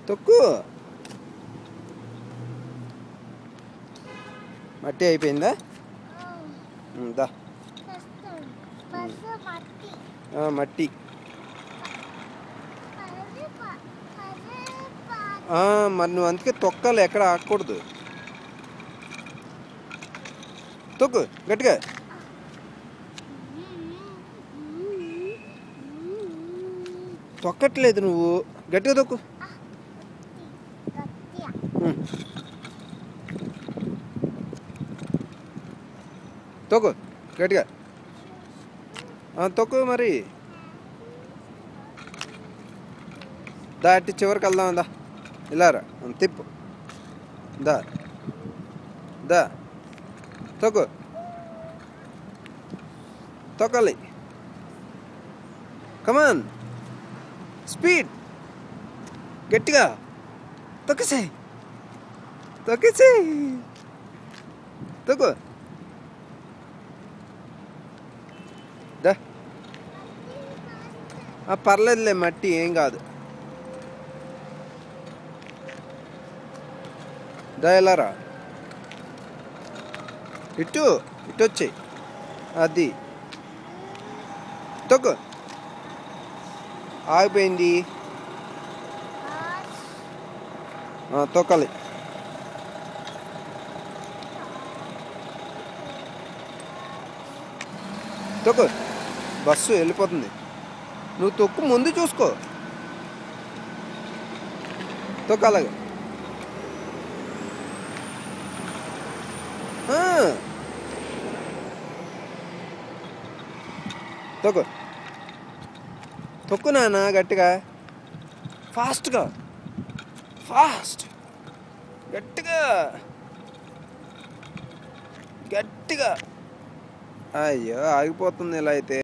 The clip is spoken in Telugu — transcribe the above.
తొక్కు. మట్టి అయిపోయిందా? దా. మట్టి మరి నువ్వు అందుకే తొక్కాలి, ఎక్కడ ఆగకూడదు. తొక్కు గట్టిగా. తొక్కట్లేదు నువ్వు, గట్టిగా తొక్కు. తొక్కు గట్టిగా. తొక్కు మరి. దాటి చివరికి వెళ్దాం. దా ఇలారా, తిప్పు. దా దా తొక్కు. తొక్కాలి. కమాన్, స్పీడ్, గట్టిగా తొక్కేసేయ్. తొక్కేసేయ్. తొక్కు. దా. పర్లేదులే, మట్టి ఏం కాదు. దా ఎలారా, ఇటు ఇటు వచ్చేయి. అది తొక్కు. ఆగిపోయింది. తొక్కాలి. తొక్కు. బస్సు వెళ్ళిపోతుంది. నువ్వు తొక్కు, ముందు చూసుకో. తొక్కాలి. తొక్కు. తొక్కు నాన్న, గట్టిగా, ఫాస్ట్గా, ఫాస్ట్, గట్టిగా గట్టిగా. అయ్యో, ఆగిపోతుంది ఇలా అయితే.